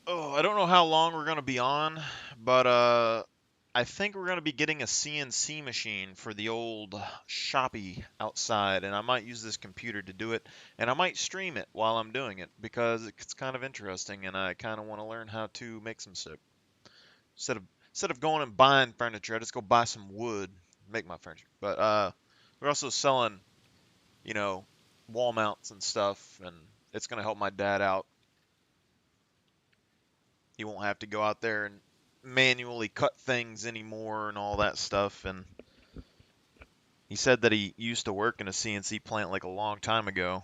Oh, I don't know how long we're gonna be on, but I think we're gonna be getting a CNC machine for the old shoppy outside, and I might use this computer to do it, and I might stream it while I'm doing it because it's kind of interesting, and I kind of want to learn how to make some soap. Instead of instead of going and buying furniture, I just go buy some wood, make my furniture. But we're also selling, you know, wall mounts and stuff, and it's gonna help my dad out. He won't have to go out there and manually cut things anymore and all that stuff. And he said that he used to work in a CNC plant like a long time ago,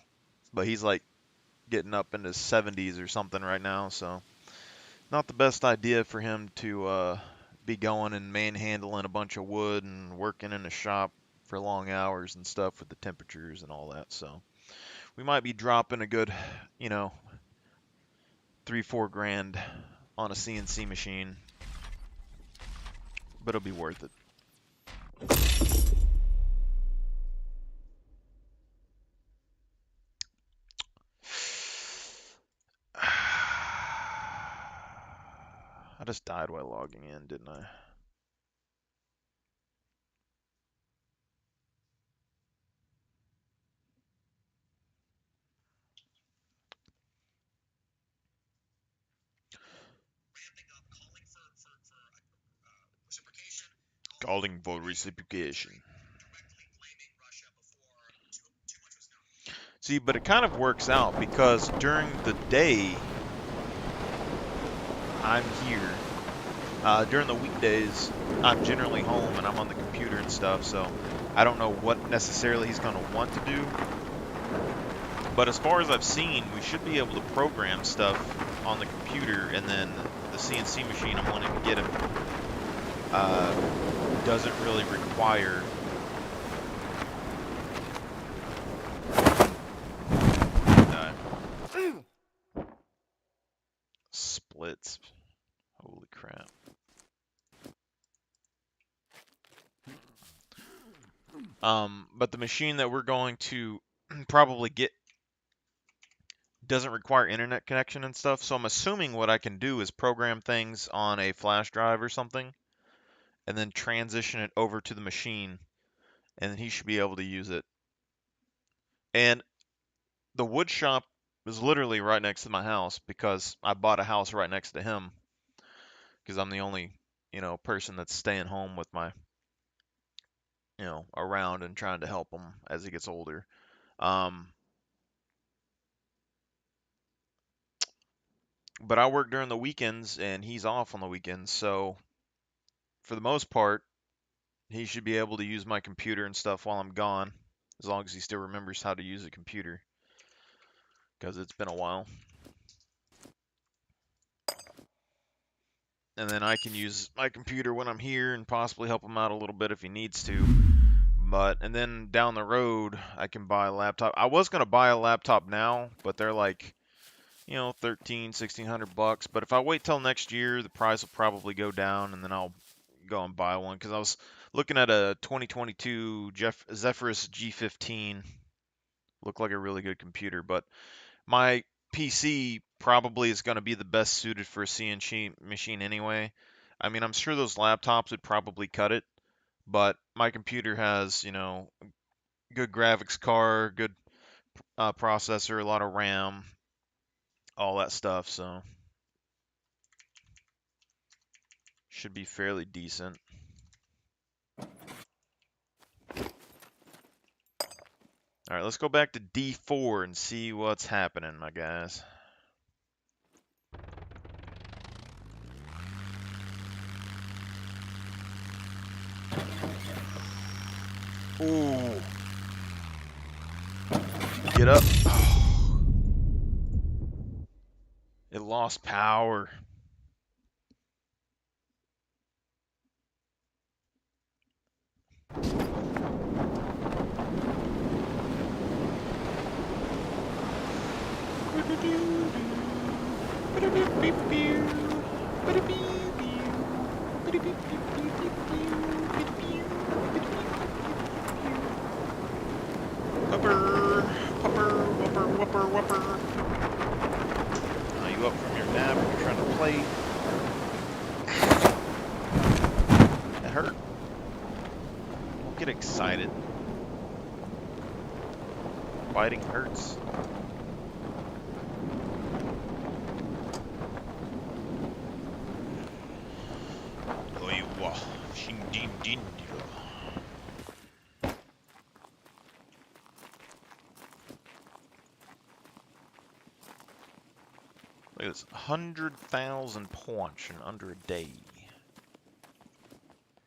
but he's like getting up in his 70s or something right now, so not the best idea for him to be going and manhandling a bunch of wood and working in a shop for long hours and stuff with the temperatures and all that. So we might be dropping a good, you know, 3-4 grand on a CNC machine, but it'll be worth it. I just died while logging in, didn't I? Calling for reciprocation. See, but it kind of works out because during the day, I'm here. During the weekdays, I'm generally home and I'm on the computer and stuff, so I don't know what necessarily he's going to want to do. But as far as I've seen, we should be able to program stuff on the computer, and then the CNC machine I'm wanting to get him doesn't really require splits. Holy crap. But the machine that we're going to probably get doesn't require internet connection and stuff, so I'm assuming what I can do is program things on a flash drive or something, and then transition it over to the machine, and then he should be able to use it. And the wood shop is literally right next to my house because I bought a house right next to him because I'm the only, person that's staying home with my, around and trying to help him as he gets older. Um, but I work during the weekends and he's off on the weekends, so for the most part, he should be able to use my computer and stuff while I'm gone, as long as he still remembers how to use a computer, because it's been a while. And then I can use my computer when I'm here and possibly help him out a little bit if he needs to. And then down the road, I can buy a laptop. I was gonna buy a laptop now, but they're like, 1,300-1,600 bucks. But if I wait till next year, the price will probably go down, and then I'll go and buy one. Because I was looking at a 2022 Zephyrus G15. Looked like a really good computer, but my PC probably is going to be the best suited for a CNC machine anyway. I mean, I'm sure those laptops would probably cut it, but my computer has, good graphics card, good processor, a lot of RAM, all that stuff, so should be fairly decent. All right, let's go back to D4 and see what's happening, my guys. Ooh. Get up. It lost power. Whopper, whopper, whopper, whopper, whopper. Are you up from your nap? You're trying to play. That hurt. Don't get excited. Biting hurts. Look at this, 100,000 points in under a day.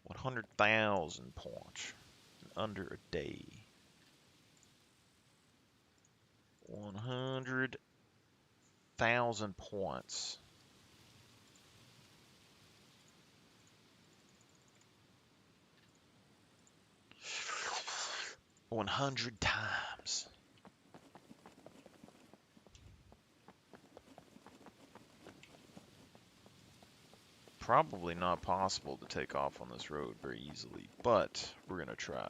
100,000 points in under a day. 100,000 points. $100 times. Probably not possible to take off on this road very easily, but we're gonna try.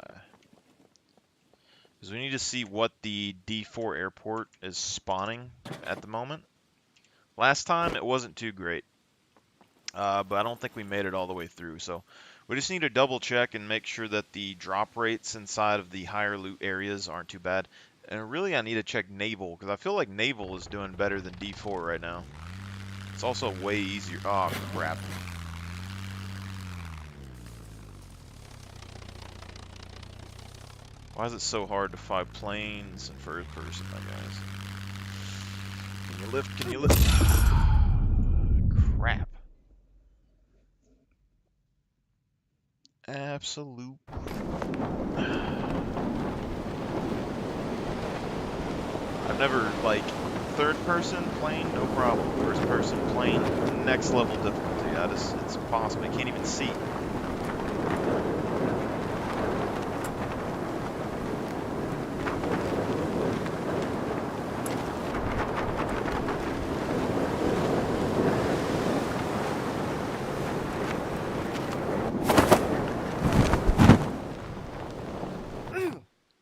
Because we need to see what the D4 airport is spawning at the moment. Last time it wasn't too great, but I don't think we made it all the way through, so we just need to double check and make sure that the drop rates inside of the higher loot areas aren't too bad. And really I need to check Naval, because I feel like Naval is doing better than D4 right now. It's also way easier. Oh, crap. Why is it so hard to find planes in first person, my guys? Can you lift? Can you lift? Crap. Absolute. I've never, like, third person plane, no problem. First person plane, next level difficulty. It's impossible. You can't even see.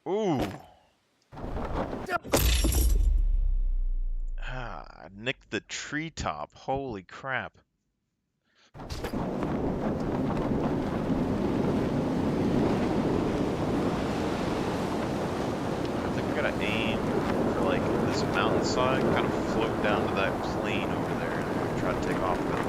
Ooh. Ah, I nicked the treetop. Holy crap. I think we gotta aim for like this mountainside, kind of float down to that plane over there and try to take off with it.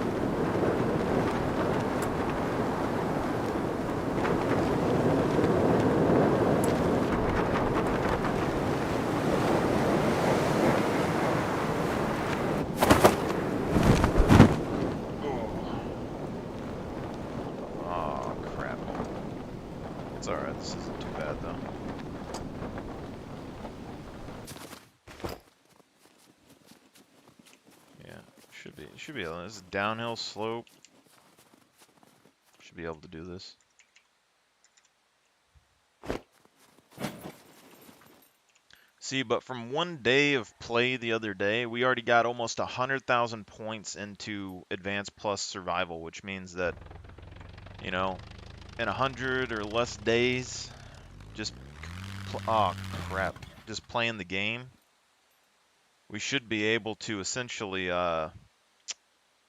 It's alright, this isn't too bad though. Yeah, should be able to. This is a downhill slope. Should be able to do this. See, but from one day of play the other day, we already got almost 100,000 points into Advanced Plus Survival, which means that, you know, in 100 or less days, just, oh crap, just playing the game, we should be able to essentially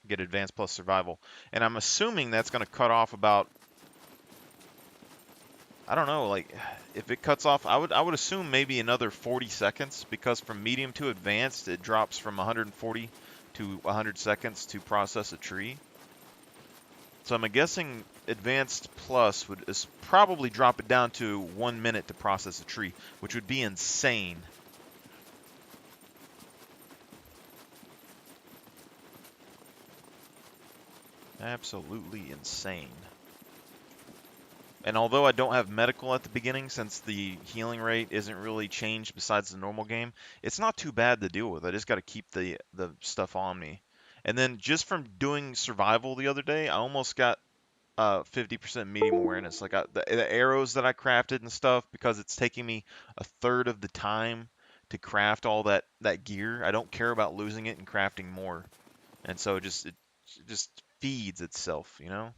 get Advanced Plus Survival. And I'm assuming that's going to cut off about, I don't know, like, if it cuts off, I would assume maybe another 40 seconds, because from medium to advanced, it drops from 140 to 100 seconds to process a tree. So I'm guessing Advanced Plus would probably drop it down to 1 minute to process a tree, which would be insane. Absolutely insane. And although I don't have medical at the beginning, since the healing rate isn't really changed besides the normal game, it's not too bad to deal with. I just got to keep the stuff on me. And then just from doing survival the other day, I almost got 50% medium awareness. Like the arrows that I crafted and stuff, because it's taking me a third of the time to craft all that gear. I don't care about losing it and crafting more. And so it just feeds itself, you know?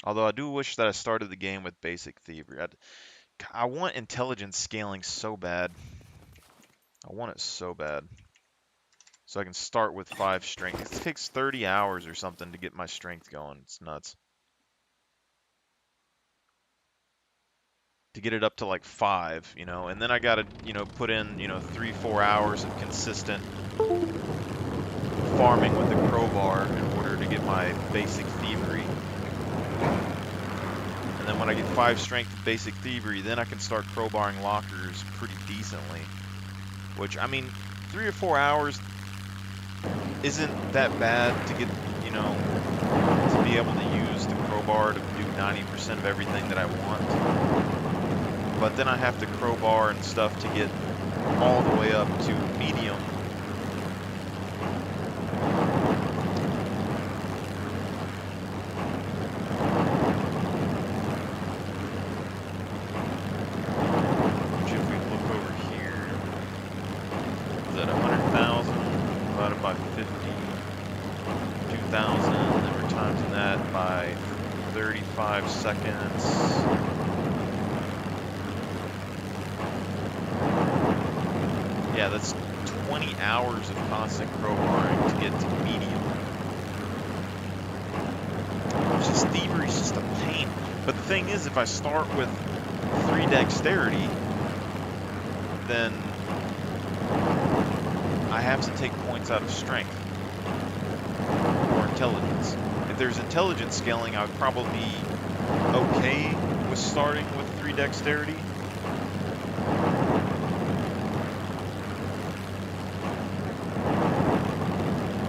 Although I do wish that I started the game with basic thievery. I want intelligence scaling so bad. I want it so bad. So I can start with 5 strength. It takes 30 hours or something to get my strength going. It's nuts. To get it up to like 5, you know, and then I gotta, you know, put in, you know, 3-4 hours of consistent farming with the crowbar in order to get my basic thievery. And then when I get 5 strength of basic thievery, then I can start crowbarring lockers pretty decently. Which, I mean, 3 or 4 hours isn't that bad to get, you know, to be able to use the crowbar to do 90% of everything that I want. But then I have to crowbar and stuff to get all the way up to medium. Which if we look over here, is that 100,000 divided by 50, 2,000, then we're timing that by 35 seconds. Yeah, that's 20 hours of constant crowbarring to get to medium. It's just thievery is just a pain. But the thing is, if I start with 3 dexterity, then I have to take points out of strength or intelligence. If there's intelligence scaling, I would probably be okay with starting with 3 dexterity.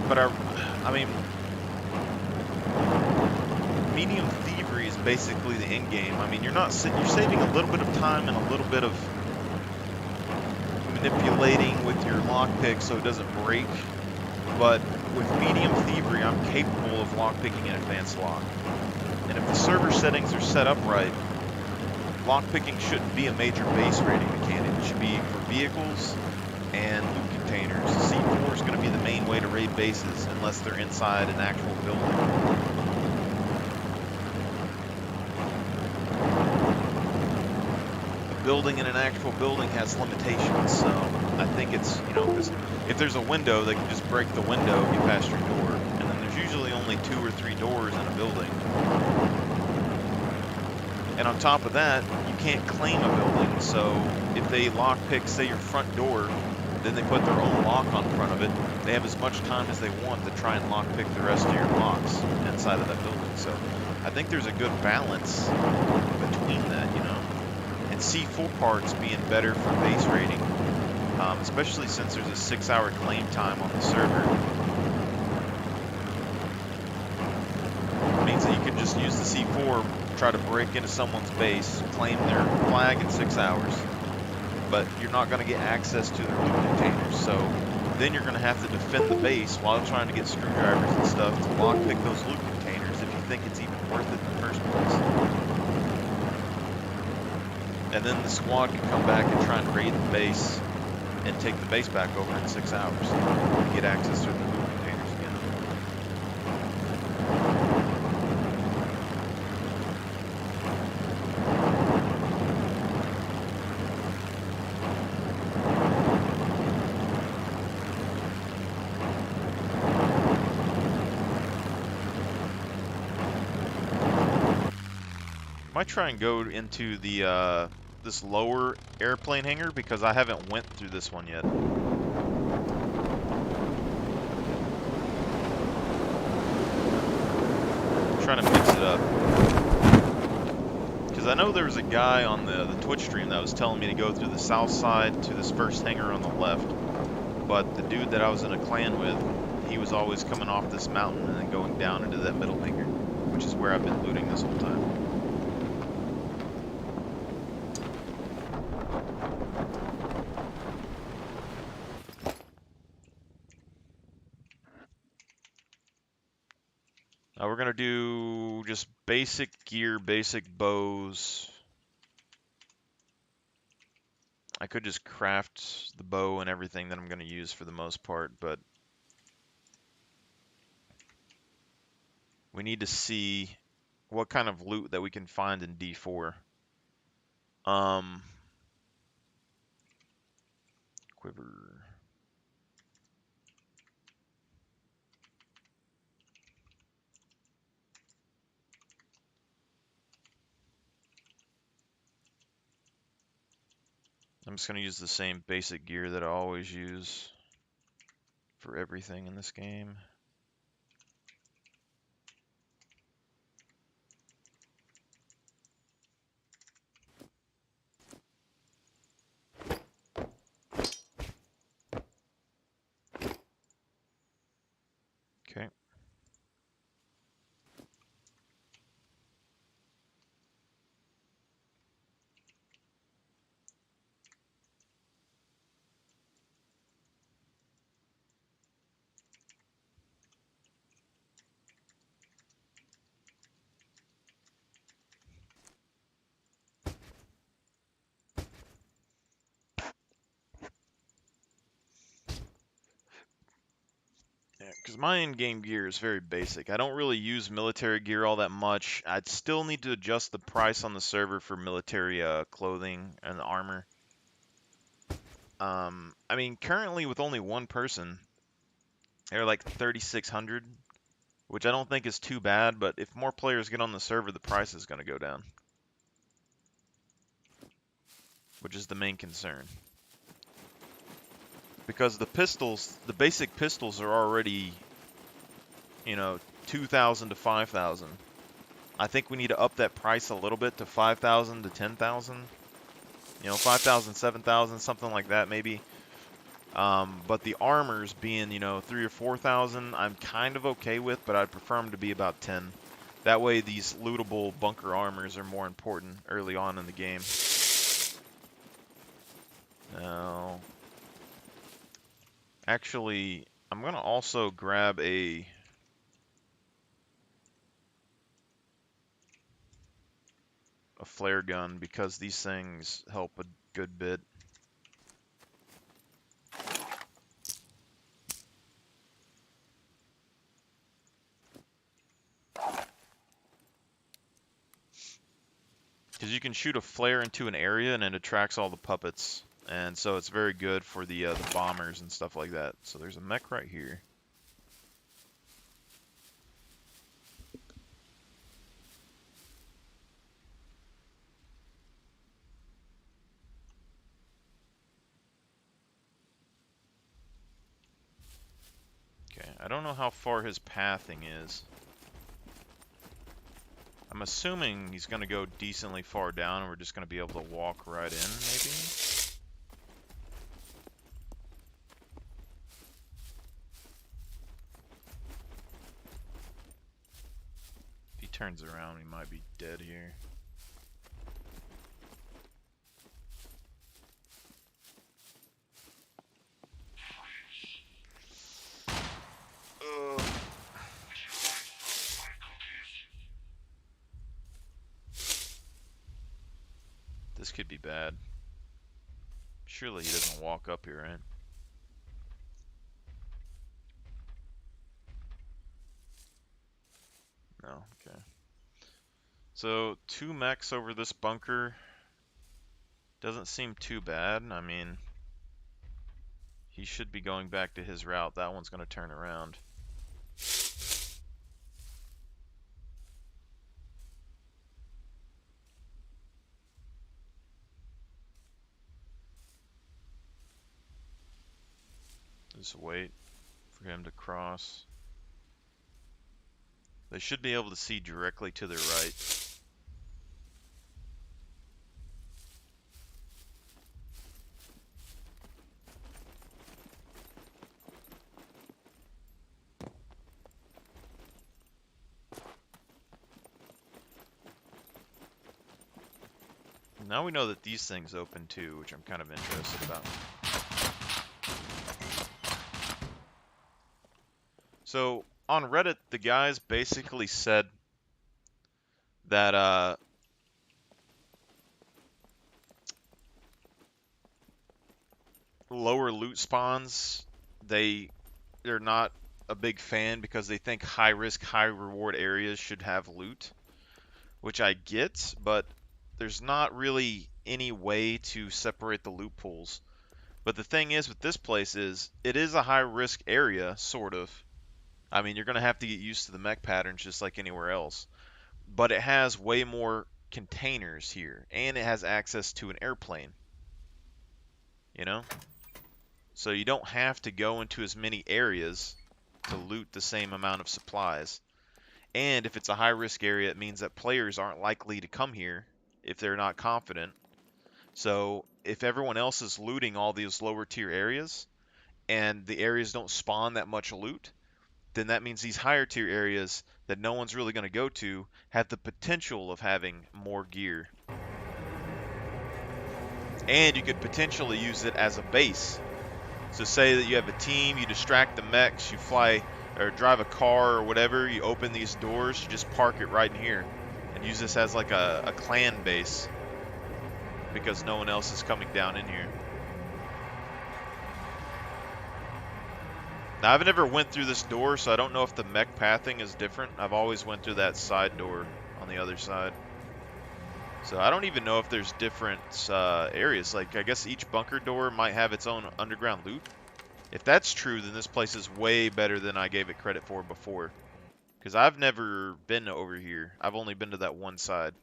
But I mean, medium thievery is basically the end game. I mean, you're saving a little bit of time and a little bit of manipulating with your lockpick so it doesn't break. But with medium thievery, I'm capable of lockpicking an advanced lock. And if the server settings are set up right, lockpicking shouldn't be a major base rating mechanic. It should be for vehicles and loot containers. C4 is going to be the main way to raid bases unless they're inside an actual building. A building in an actual building has limitations, so I think it's, you know, because if there's a window, they can just break the window, get past your door, and then there's usually only 2 or 3 doors in a building. And on top of that, you can't claim a building, so if they lockpick, say, your front door, then they put their own lock on front of it, they have as much time as they want to try and lockpick the rest of your locks inside of that building. So I think there's a good balance between that, you know. And C4 parts being better for base rating, especially since there's a 6-hour claim time on the server. It means that you can just use the C4, try to break into someone's base, claim their flag in 6 hours. But you're not going to get access to their loot containers, so then you're going to have to defend the base while trying to get screwdrivers and stuff to lockpick those loot containers if you think it's even worth it in the first place. And then the squad can come back and try and raid the base and take the base back over in 6 hours and get access to the loot containers again. Might try and go into the this lower airplane hangar because I haven't went through this one yet. I'm trying to mix it up because I know there was a guy on the Twitch stream that was telling me to go through the south side to this first hangar on the left, but the dude that I was in a clan with, he was always coming off this mountain and then going down into that middle hangar, which is where I've been looting this whole time. We're going to do just basic gear, basic bows. I could just craft the bow and everything that I'm going to use for the most part, but we need to see what kind of loot that we can find in D4. Um, quiver. I'm just going to use the same basic gear that I always use for everything in this game. Okay. Yeah, because my in-game gear is very basic. I don't really use military gear all that much. I'd still need to adjust the price on the server for military clothing and armor. I mean, currently with only one person, they're like 3,600, which I don't think is too bad, but if more players get on the server, the price is going to go down, which is the main concern. Because the pistols, the basic pistols are already, 2,000 to 5,000. I think we need to up that price a little bit to 5,000 to 10,000. 5,000, 7,000, something like that maybe. But the armors being, 3 or 4,000, I'm kind of okay with, but I'd prefer them to be about 10. That way these lootable bunker armors are more important early on in the game. Now, actually, I'm going to also grab a flare gun because these things help a good bit. Because you can shoot a flare into an area and it attracts all the puppets. And so it's very good for the bombers and stuff like that. So there's a mech right here. Okay, I don't know how far his pathing is. I'm assuming he's going to go decently far down and we're just going to be able to walk right in, maybe? If he turns around, he might be dead here. This could be bad. Surely he doesn't walk up here, right? No, okay. So, 2 mechs over this bunker doesn't seem too bad. I mean, he should be going back to his route. That one's going to turn around. Just wait for him to cross. They should be able to see directly to their right. Now we know that these things open too, which I'm kind of interested about. So on Reddit, the guys basically said that lower loot spawns, they're not a big fan because they think high risk, high reward areas should have loot. which I get, but there's not really any way to separate the loot pools. But the thing is with this place is it is a high risk area, sort of. I mean, you're going to have to get used to the mech patterns just like anywhere else. But it has way more containers here, and it has access to an airplane, you know? So you don't have to go into as many areas to loot the same amount of supplies. And if it's a high risk area, it means that players aren't likely to come here if they're not confident. So if everyone else is looting all these lower tier areas and the areas don't spawn that much loot, then that means these higher tier areas that no one's really going to go to have the potential of having more gear. And you could potentially use it as a base. So say that you have a team, you distract the mechs, you fly or drive a car or whatever, you open these doors, you just park it right in here and use this as like a clan base because no one else is coming down in here. Now I've never went through this door, so I don't know if the mech pathing is different. I've always went through that side door on the other side. So I don't even know if there's different areas. Like, I guess each bunker door might have its own underground loot. If that's true, then this place is way better than I gave it credit for before. Because I've never been over here. I've only been to that one side.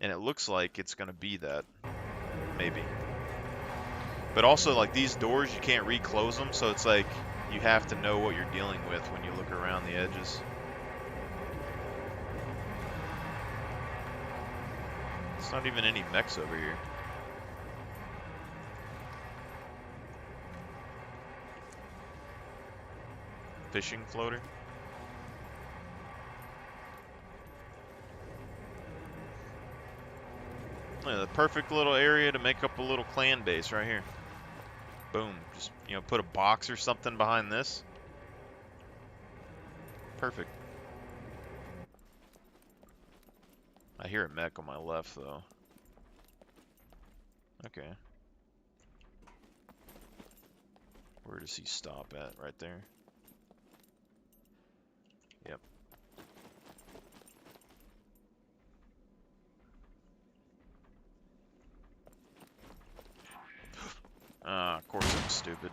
And it looks like it's going to be that. Maybe. But also, like, these doors, you can't reclose them. So it's like, you have to know what you're dealing with when you look around the edges. There's not even any mechs over here. Fishing floater. Yeah, the perfect little area to make up a little clan base right here. Boom. Just, you know, put a box or something behind this. Perfect. I hear a mech on my left, though. Okay. Where does he stop at? Right there? Yep. Of course I'm stupid.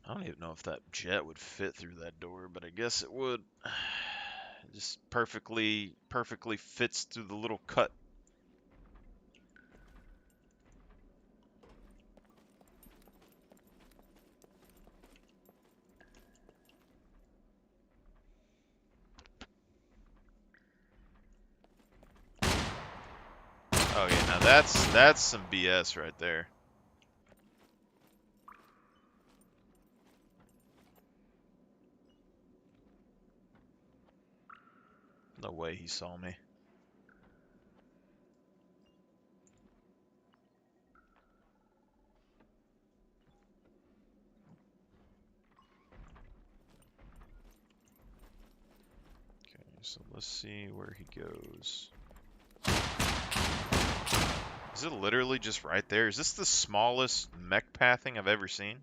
I don't even know if that jet would fit through that door, but I guess it would. It just perfectly fits through the little cut. Oh yeah, now that's some BS right there. No way he saw me. Okay, so let's see where he goes. Is it literally just right there? Is this the smallest mech pathing I've ever seen?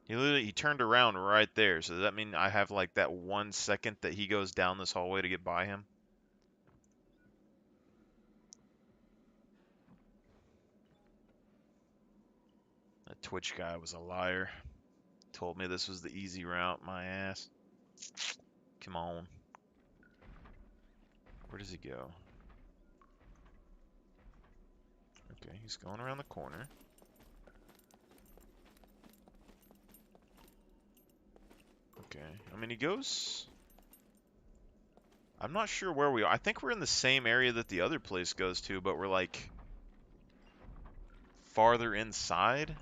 He turned around right there, so does that mean I have like that 1 second that he goes down this hallway to get by him? That Twitch guy was a liar. Told me this was the easy route, my ass. Come on. Where does he go? Okay, he's going around the corner. Okay, I mean, he goes... I'm not sure where we are. I think we're in the same area that the other place goes to, but we're like farther inside.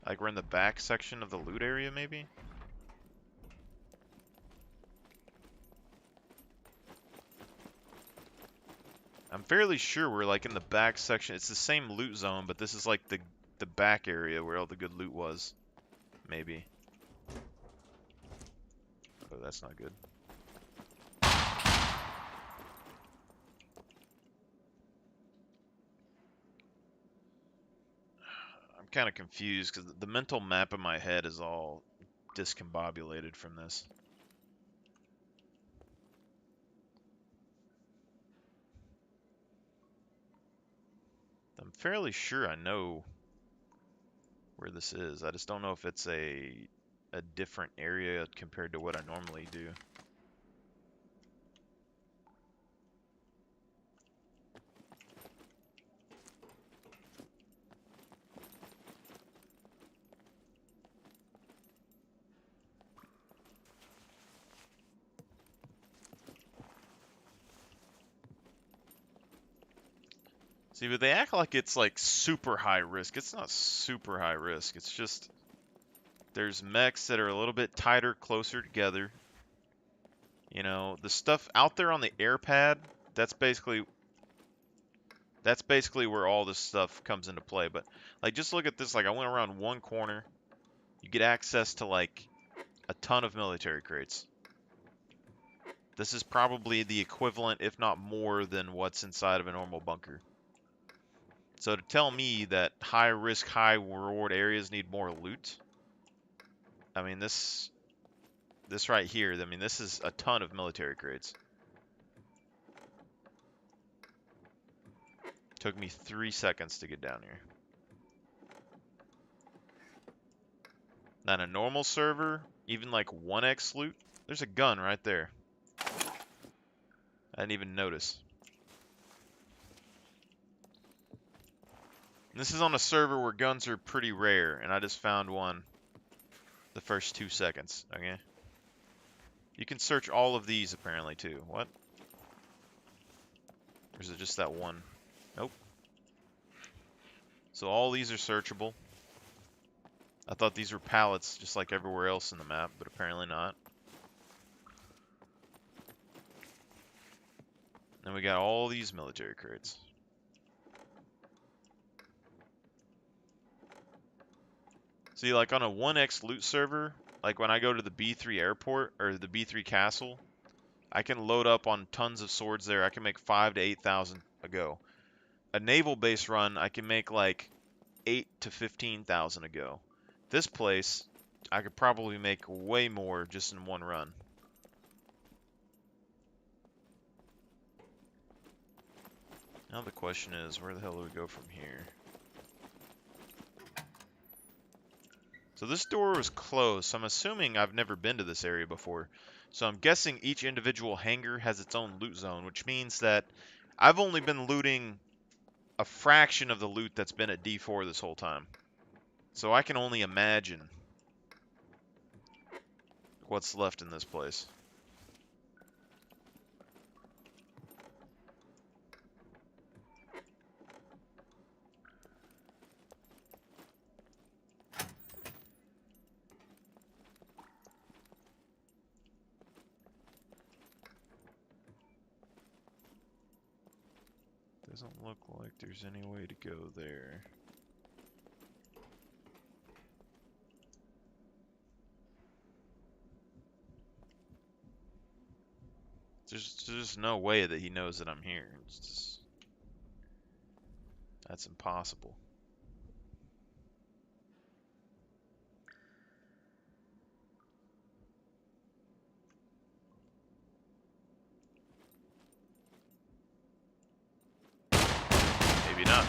Like we're in the back section of the loot area, maybe? I'm fairly sure we're like in the back section. It's the same loot zone, but this is like the back area where all the good loot was. Maybe. Oh, that's not good. kind of confused because the mental map in my head is all discombobulated from this. I'm fairly sure I know where this is. I just don't know if it's a different area compared to what I normally do. See, but they act like it's like super high risk. It's not super high risk. It's just there's mechs that are a little bit tighter, closer together. You know, the stuff out there on the air pad, that's basically where all this stuff comes into play. But like just look at this, like I went around one corner, you get access to like a ton of military crates. This is probably the equivalent, if not more, than what's inside of a normal bunker. So to tell me that high risk, high reward areas need more loot, I mean this right here, I mean this is a ton of military crates. Took me 3 seconds to get down here. Now in a normal server, even like 1x loot, there's a gun right there. I didn't even notice. And this is on a server where guns are pretty rare, and I just found one the first 2 seconds, okay? You can search all of these apparently too. What? Or is it just that one? Nope. So all these are searchable. I thought these were pallets just like everywhere else in the map, but apparently not. Then we got all these military crates. See, like on a 1x loot server, like when I go to the B3 airport, or the B3 castle, I can load up on tons of swords there. I can make 5,000 to 8,000 a go. A naval base run, I can make like 8,000 to 15,000 a go. This place, I could probably make way more just in one run. Now the question is, where the hell do we go from here? So this door was closed, so I'm assuming I've never been to this area before. So I'm guessing each individual hangar has its own loot zone, which means that I've only been looting a fraction of the loot that's been at D4 this whole time. So I can only imagine what's left in this place. Doesn't look like there's any way to go there. There's no way that he knows that I'm here. It's just, that's impossible. Maybe not.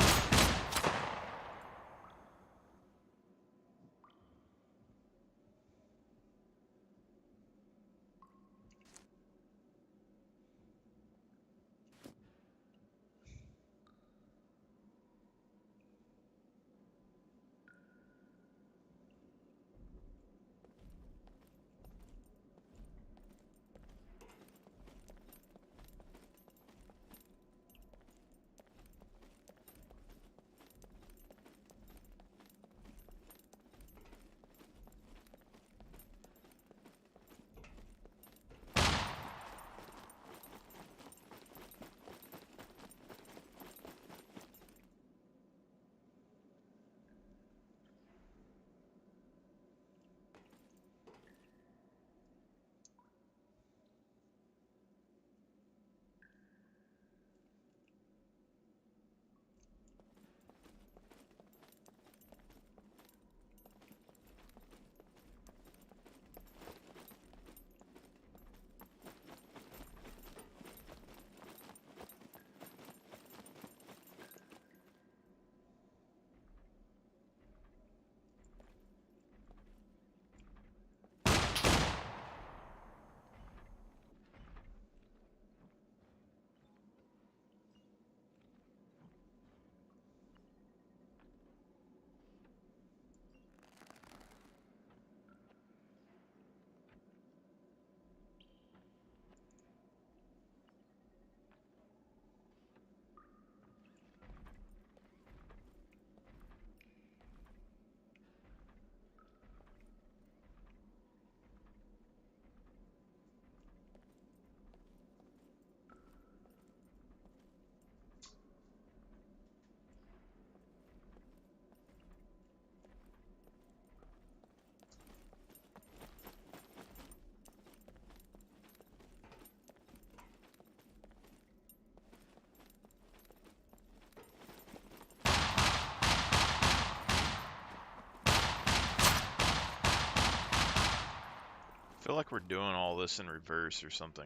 feel like we're doing all this in reverse or something.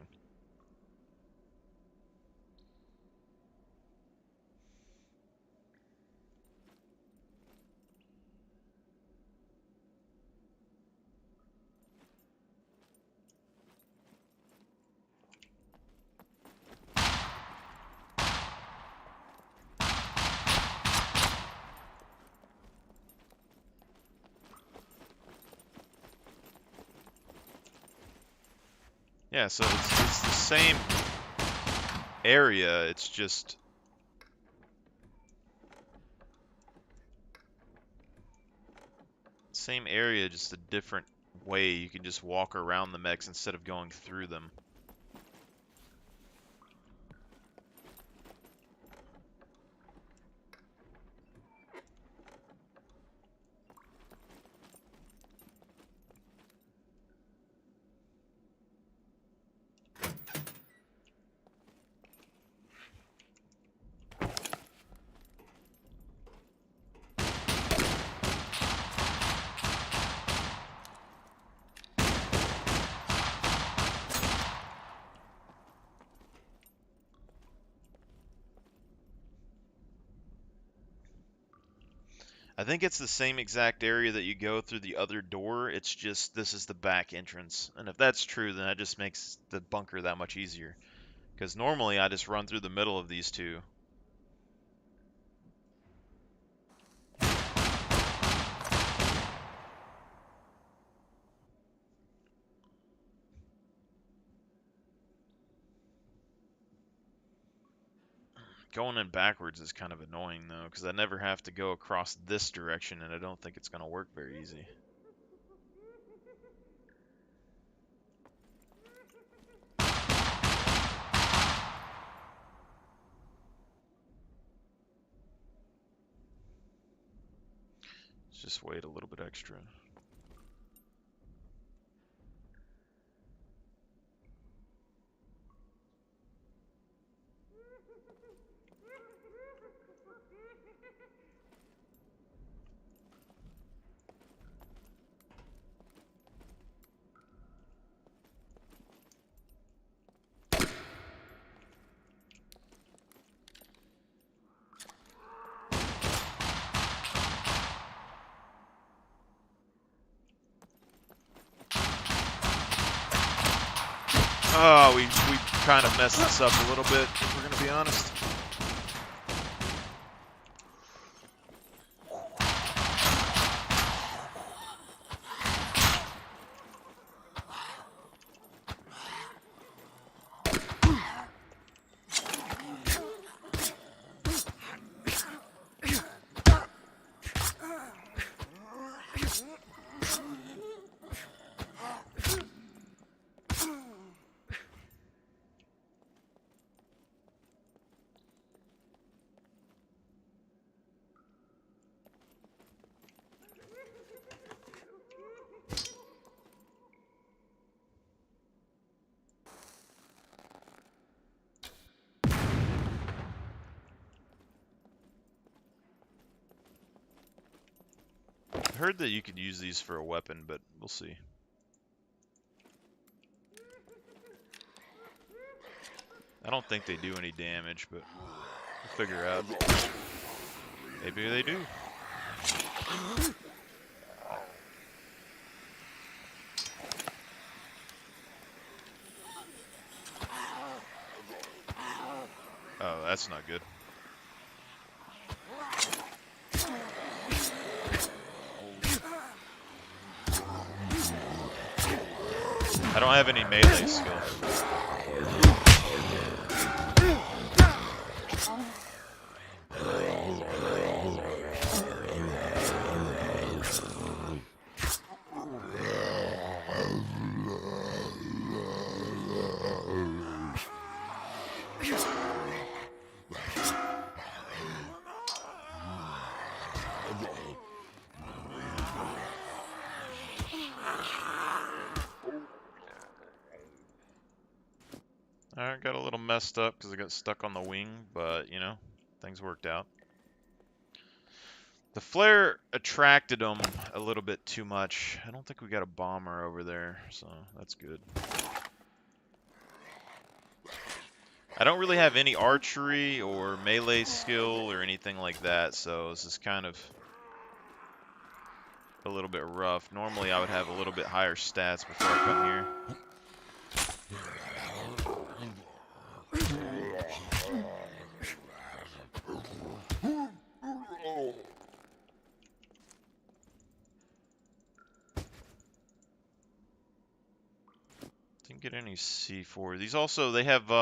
Yeah, so it's the same area, it's just same area, just a different way. You can just walk around the mechs instead of going through them. I think it's the same exact area that you go through the other door. It's just this is the back entrance. And if that's true, then that just makes the bunker that much easier. Because normally I just run through the middle of these two. Going in backwards is kind of annoying though, because I never have to go across this direction, and I don't think it's going to work very easy. Let's just wait a little bit extra. Oh, we kind of messed this up a little bit, if we're going to be honest. I heard that you could use these for a weapon, but we'll see. I don't think they do any damage, but we'll figure out. Maybe they do. Oh, that's not good. I don't have any melee skill. I got a little messed up because I got stuck on the wing, but, you know, things worked out. The flare attracted them a little bit too much. I don't think we got a bomber over there, so that's good. I don't really have any archery or melee skill or anything like that, so this is kind of a little bit rough. Normally I would have a little bit higher stats before I come here. Didn't get any C4. These also, they have 3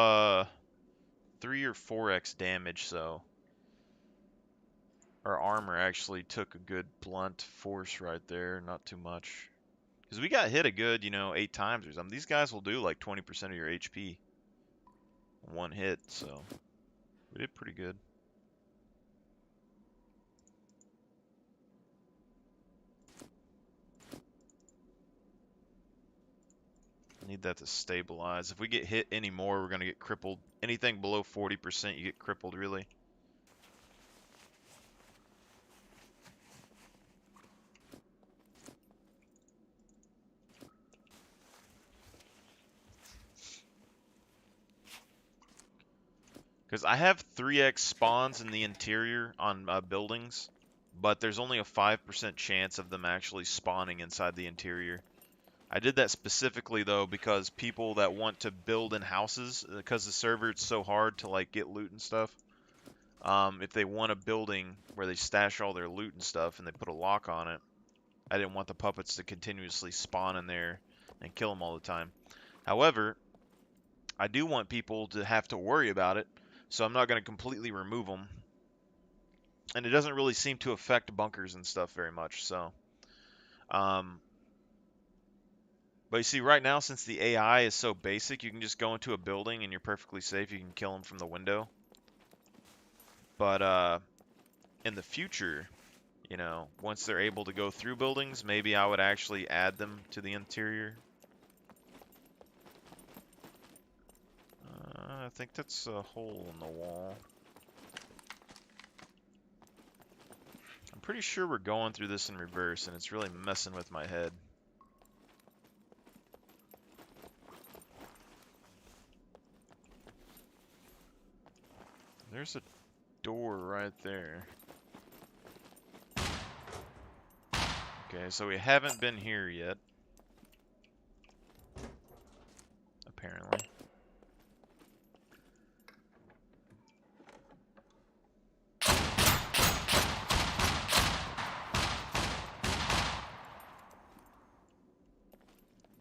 or 4x damage, so our armor actually took a good blunt force right there, not too much. Because we got hit a good, 8 times or something. These guys will do like 20% of your HP in one hit, so we did pretty good. Need that to stabilize. If we get hit anymore, we're going to get crippled. Anything below 40%, you get crippled, really. Because I have 3x spawns in the interior on buildings, but there's only a 5% chance of them actually spawning inside the interior. I did that specifically, though, because people that want to build in houses, because the server it's so hard to like get loot and stuff, if they want a building where they stash all their loot and stuff and they put a lock on it, I didn't want the puppets to continuously spawn in there and kill them all the time. However, I do want people to have to worry about it, so I'm not going to completely remove them. And it doesn't really seem to affect bunkers and stuff very much, so. But you see, right now, since the AI is so basic, you can just go into a building and you're perfectly safe. You can kill them from the window. But in the future, once they're able to go through buildings, maybe I would actually add them to the interior. I think that's a hole in the wall. I'm pretty sure we're going through this in reverse, and it's really messing with my head. There's a door right there. Okay, so we haven't been here yet. Apparently.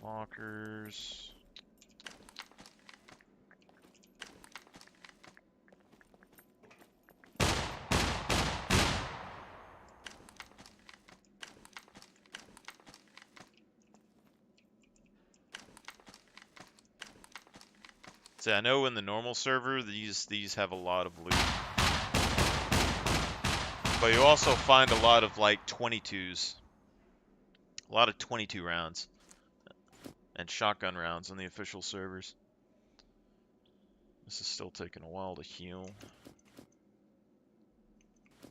Lockers. See, I know in the normal server, these have a lot of loot. But you also find a lot of, like, 22s. A lot of 22 rounds. And shotgun rounds on the official servers. This is still taking a while to heal. I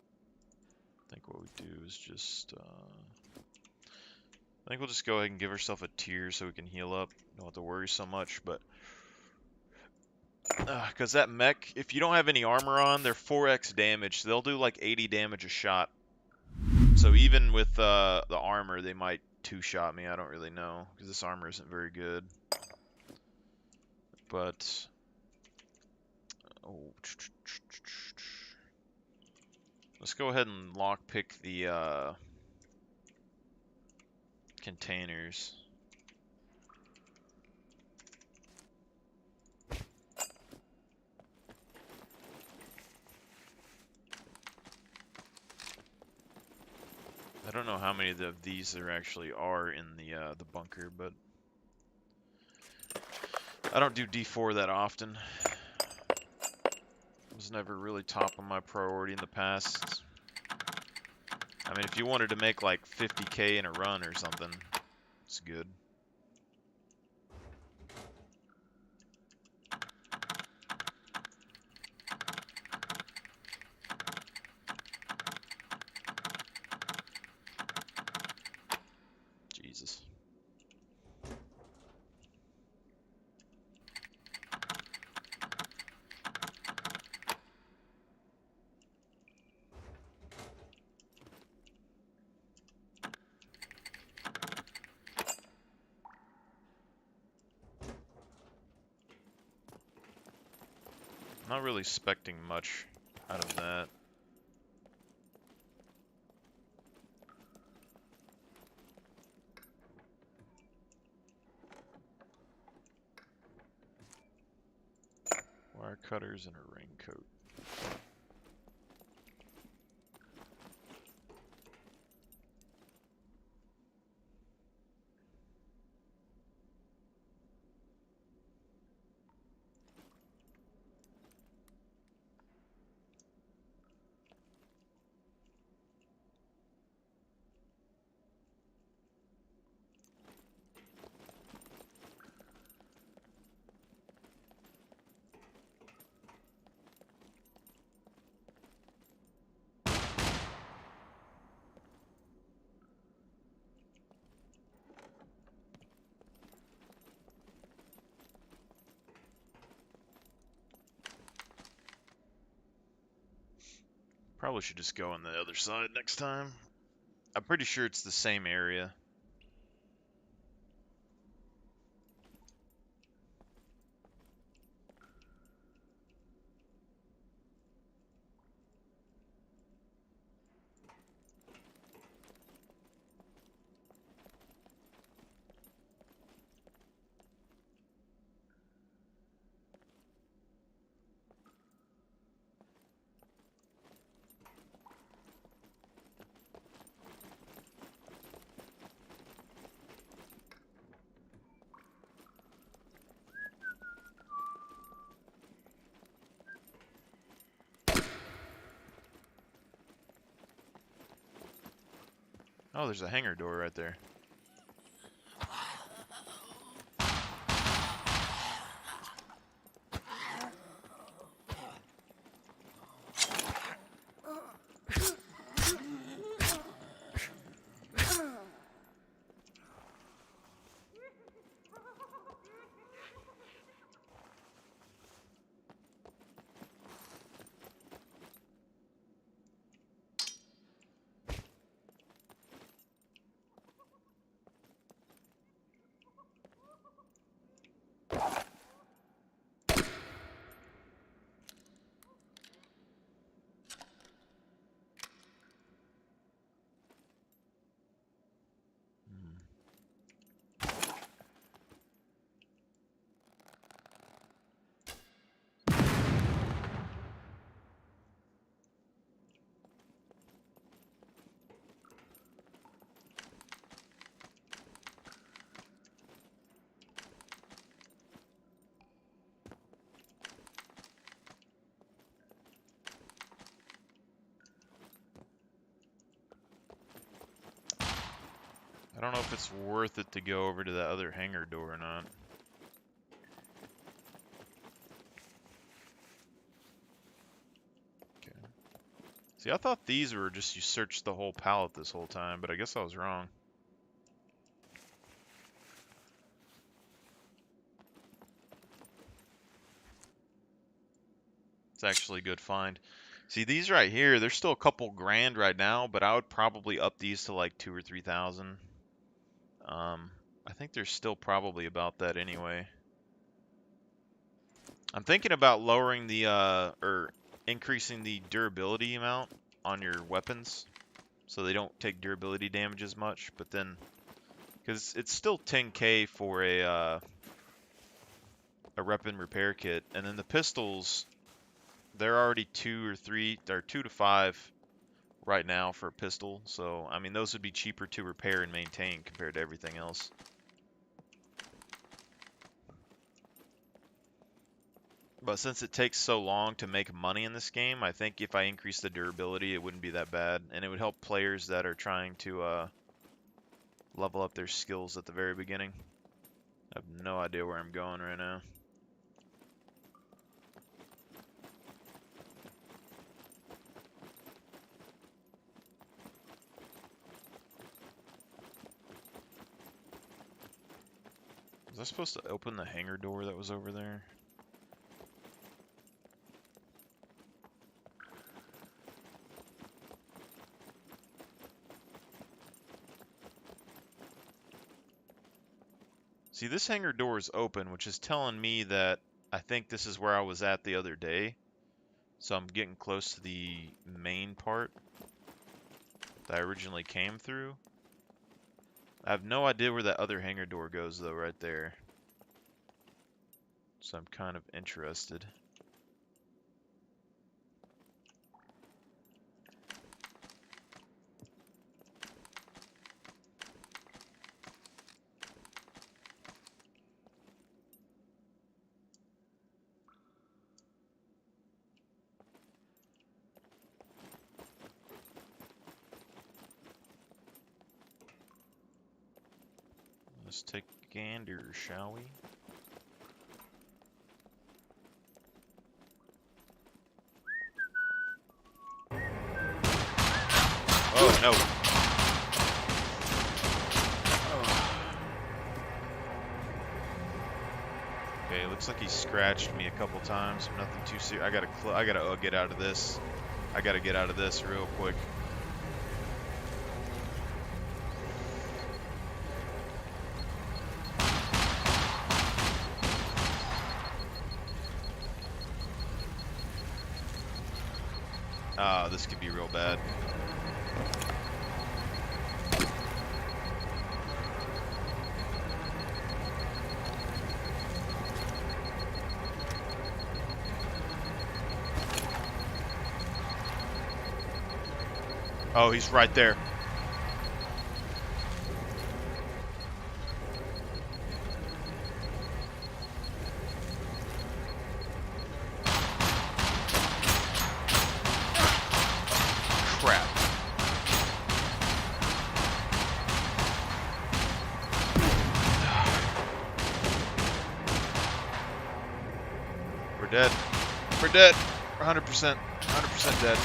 think what we do is just, I think we'll just go ahead and give ourselves a tier so we can heal up. Don't have to worry so much, but because that mech, if you don't have any armor on, they're 4x damage. So they'll do like 80 damage a shot. So even with the armor, they might two-shot me. I don't really know, because this armor isn't very good. But let's go ahead and lockpick the containers. I don't know how many of these there actually are in the bunker, but I don't do D4 that often. It was never really top of my priority in the past. I mean, if you wanted to make like 50k in a run or something, it's good. not really expecting much out of that. Wire cutters and a raincoat. Probably should just go on the other side next time. I'm pretty sure it's the same area. Oh, there's a hangar door right there. I don't know if it's worth it to go over to the other hangar door or not. Okay. See, I thought these were just you searched the whole pallet this whole time, but I guess I was wrong. It's actually a good find. See, these right here, they're still a couple grand right now, but I would probably up these to like 2,000 or 3,000. I think they're still probably about that anyway. I'm thinking about lowering the, or increasing the durability amount on your weapons so they don't take durability damage as much, but then, because it's still 10k for a rep and repair kit, and then the pistols, they're already 2 to 5 right now for a pistol, so I mean those would be cheaper to repair and maintain compared to everything else. But since it takes so long to make money in this game, I think if I increase the durability, it wouldn't be that bad, and it would help players that are trying to level up their skills at the very beginning. I have no idea where I'm going right now. Was I supposed to open the hangar door that was over there? See, this hangar door is open, which is telling me that I think this is where I was at the other day. So I'm getting close to the main part that I originally came through. I have no idea where that other hangar door goes, though, right there. So I'm kind of interested. Let's take a gander, shall we? Oh, no. Okay, looks like he scratched me a couple times. Nothing too serious. I gotta get out of this. I gotta get out of this real quick. Ah, this could be real bad. Oh, he's right there. Crap. We're dead. We're dead. 100%. 100% dead.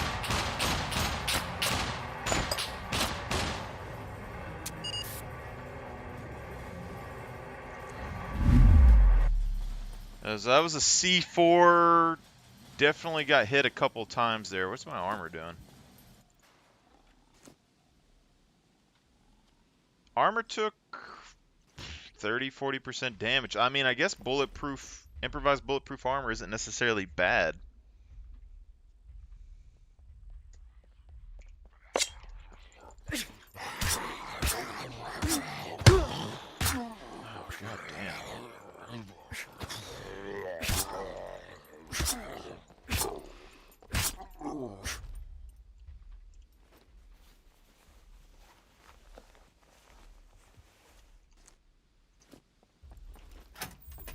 That was a C4. Definitely got hit a couple times there. What's my armor doing? Armor took 30-40% damage. I mean, I guess improvised bulletproof armor isn't necessarily bad. Oh, god damn.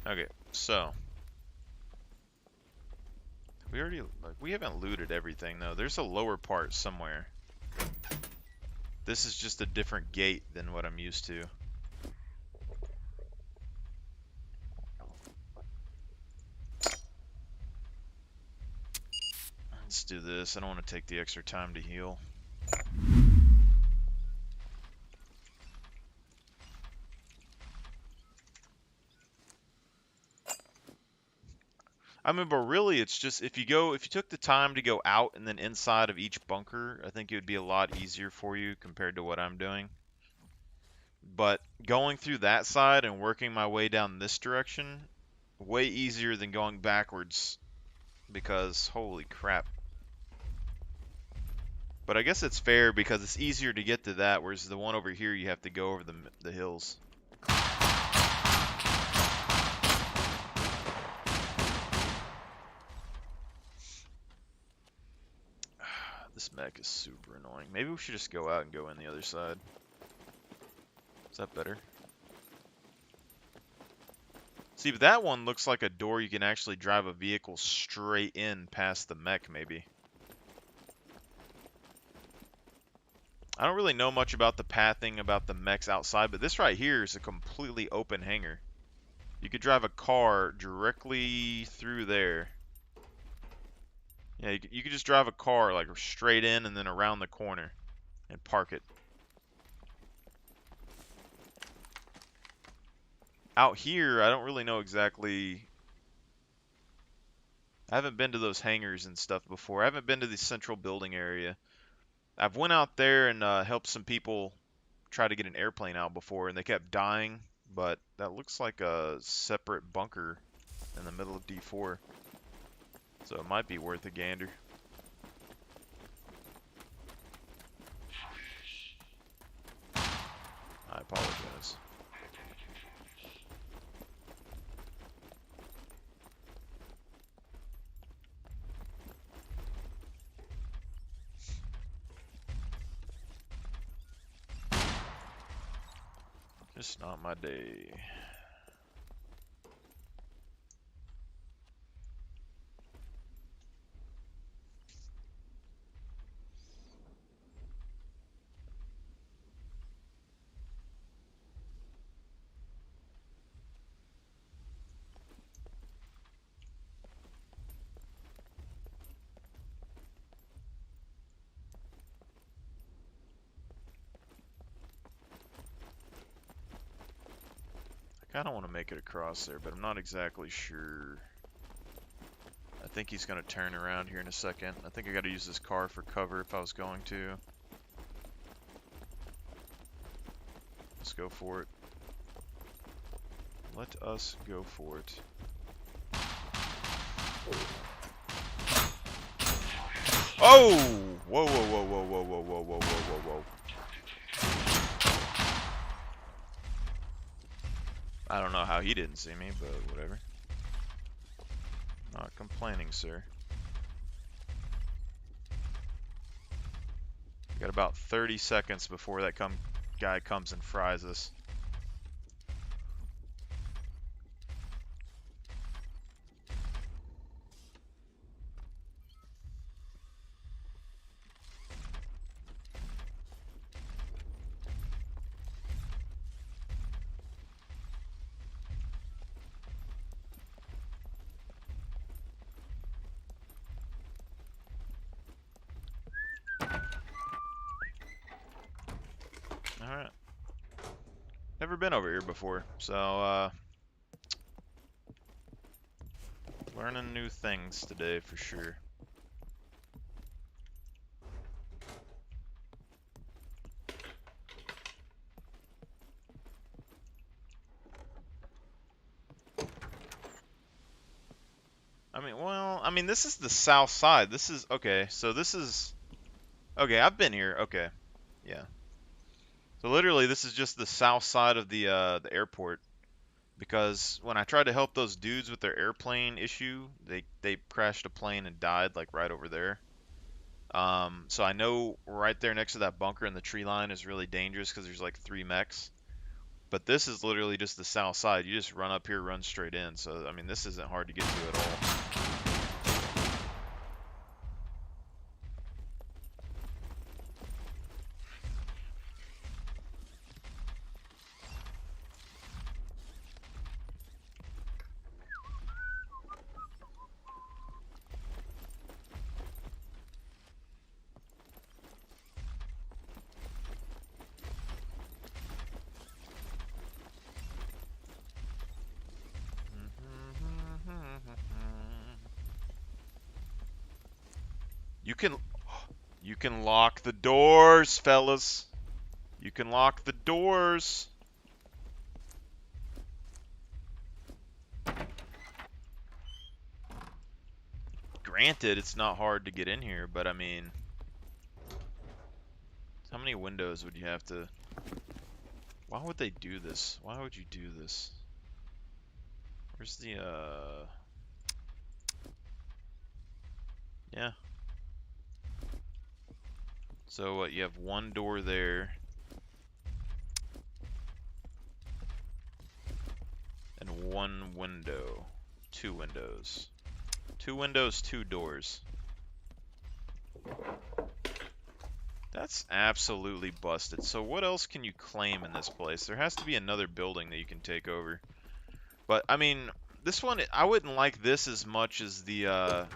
Okay, so we haven't looted everything though. There's a lower part somewhere. This is just a different gate than what I'm used to. Let's do this. I don't want to take the extra time to heal. I mean, but really, it's just if you took the time to go out and then inside of each bunker, I think it would be a lot easier for you compared to what I'm doing. But going through that side and working my way down this direction, way easier than going backwards because holy crap. But I guess it's fair because it's easier to get to that, whereas the one over here you have to go over the hills. This mech is super annoying. Maybe we should just go out and go in the other side. Is that better? See, but that one looks like a door you can actually drive a vehicle straight in past the mech, maybe. I don't really know much about the pathing about the mechs outside, but this right here is a completely open hangar. You could drive a car directly through there. Yeah, you could just drive a car like straight in and then around the corner and park it. Out here, I don't really know exactly. I haven't been to those hangars and stuff before. I haven't been to the central building area. I've went out there and helped some people try to get an airplane out before, and they kept dying, but that looks like a separate bunker in the middle of D4. So it might be worth a gander. I apologize. Just not my day. I kind of want to make it across there, but I'm not exactly sure. I think he's going to turn around here in a second. I think I got to use this car for cover if I was going to. Let's go for it. Let us go for it. Oh! Whoa, whoa, whoa, whoa, whoa, whoa, whoa, whoa, whoa, whoa. I don't know how he didn't see me, but whatever. Not complaining, sir. We got about 30 seconds before that guy comes and fries us. Alright. Never been over here before, so, learning new things today for sure. I mean, this is the south side. This is, okay, so this is, okay, I've been here, okay, yeah. So literally, this is just the south side of the airport. Because when I tried to help those dudes with their airplane issue, they crashed a plane and died, like, right over there. So I know right there next to that bunker in the tree line is really dangerous because there's, like, 3 mechs. But this is literally just the south side. You just run up here, run straight in. So, I mean, this isn't hard to get to at all. You can lock the doors, fellas. You can lock the doors. Granted, it's not hard to get in here, but I mean, how many windows would you have to... Why would they do this? Why would you do this? Where's the, yeah. So what, you have one door there. And one window. 2 windows. 2 windows, 2 doors. That's absolutely busted. So what else can you claim in this place? There has to be another building that you can take over. But, I mean, this one, I wouldn't like this as much as the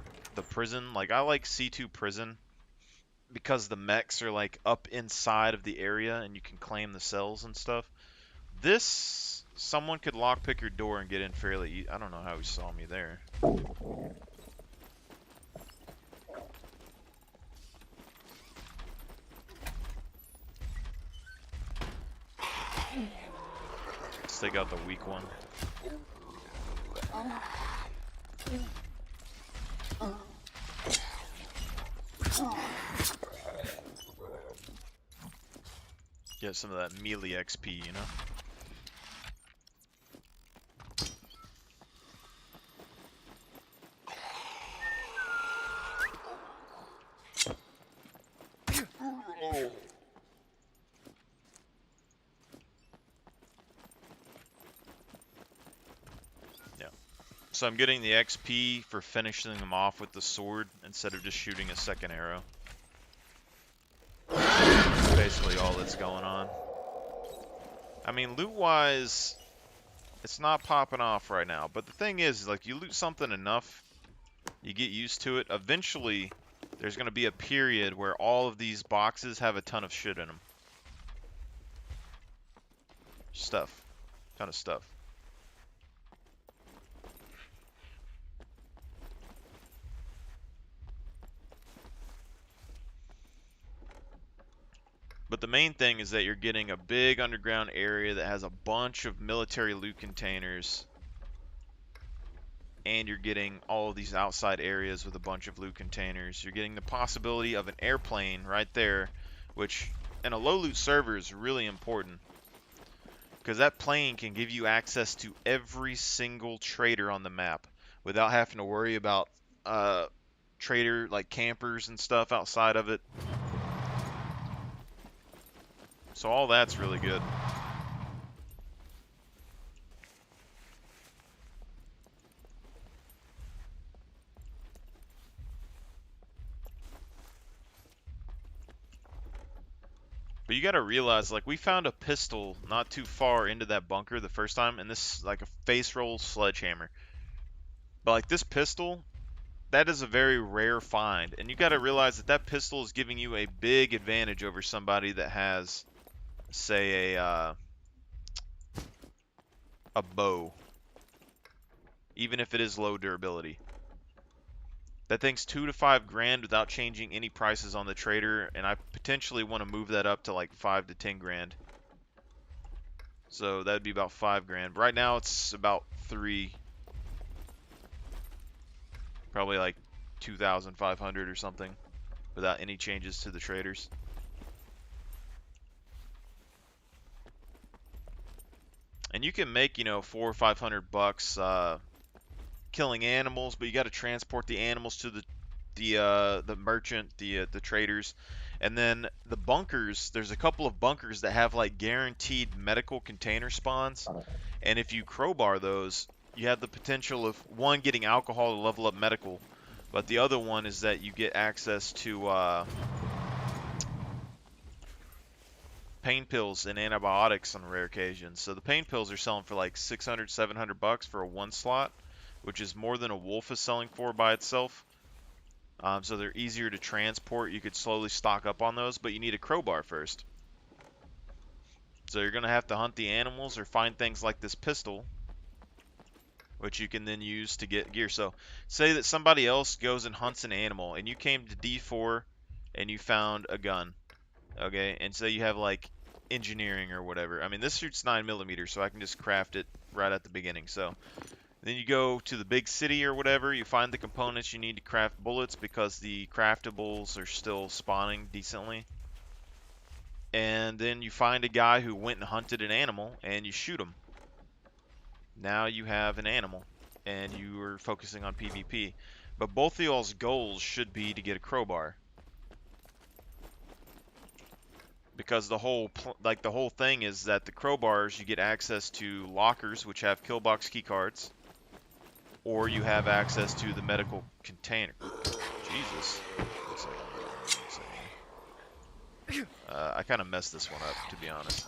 prison. Like, I like C2 prison because the mechs are, like, up inside of the area and you can claim the cells and stuff. This, someone could lockpick your door and get in fairly easy. I don't know how he saw me there. Let's take out the weak one. Get some of that melee XP, you know? Yeah. So I'm getting the XP for finishing them off with the sword instead of just shooting a second arrow. That's basically all that's going on. I mean, loot-wise, it's not popping off right now. But the thing is, like, you loot something enough, you get used to it. Eventually, there's going to be a period where all of these boxes have a ton of shit in them. Stuff. Ton of stuff. But the main thing is that you're getting a big underground area that has a bunch of military loot containers. And you're getting all of these outside areas with a bunch of loot containers. You're getting the possibility of an airplane right there, which in a low loot server is really important. Because that plane can give you access to every single trader on the map without having to worry about trader like campers and stuff outside of it. So all that's really good. But you gotta realize, like, we found a pistol not too far into that bunker the first time, and this is like a face roll sledgehammer. But like this pistol, that is a very rare find, and you gotta realize that that pistol is giving you a big advantage over somebody that has, say, a bow, even if it is low durability. That thing's 2 to 5 grand without changing any prices on the trader, and I potentially want to move that up to like 5 to 10 grand. So that'd be about 5 grand. But right now it's about 3, probably like 2,500 or something, without any changes to the traders. And you can make, you know, 400 or 500 bucks killing animals, but you got to transport the animals to the merchant, the traders, and then the bunkers. There's a couple of bunkers that have like guaranteed medical container spawns, and if you crowbar those, you have the potential of one getting alcohol to level up medical, but the other one is that you get access to pain pills and antibiotics on rare occasions. So the pain pills are selling for like 600, 700 bucks for a one slot, which is more than a wolf is selling for by itself. So they're easier to transport. You could slowly stock up on those, but you need a crowbar first. So you're going to have to hunt the animals or find things like this pistol, which you can then use to get gear. So say that somebody else goes and hunts an animal, and you came to D4 and you found a gun, okay? And say you have like engineering or whatever. I mean, this shoots 9mm, so I can just craft it right at the beginning. So then you go to the big city or whatever, you find the components you need to craft bullets because the craftables are still spawning decently. And then you find a guy who went and hunted an animal and you shoot him. Now you have an animal and you are focusing on PvP. But both of y'all's goals should be to get a crowbar. Because the whole thing is that the crowbars, you get access to lockers which have killbox keycards, or you have access to the medical container. Jesus. I kind of messed this one up, to be honest.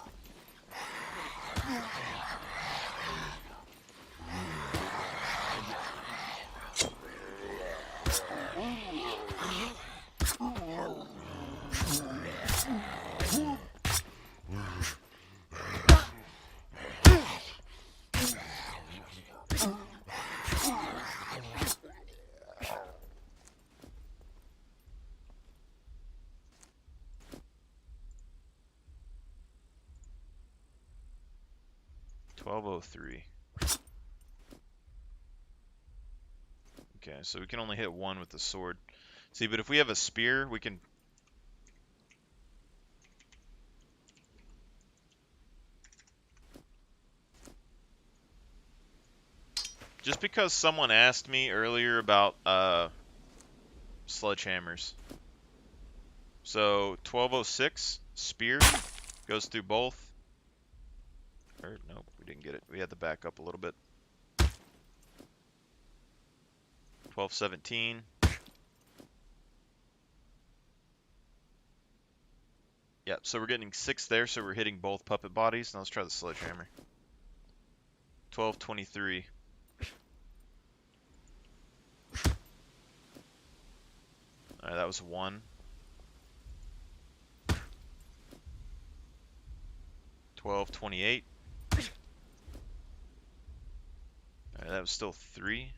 $12.03. Okay, so we can only hit one with the sword. See, but if we have a spear, we can... Just because someone asked me earlier about sledgehammers. So 1206 spear goes through both. Or nope, we didn't get it. We had to back up a little bit. 1217. Yep, so we're getting 6 there, so we're hitting both puppet bodies. Now let's try the sledgehammer. 1223. Alright, that was 1. 1228. Alright, that was still 3.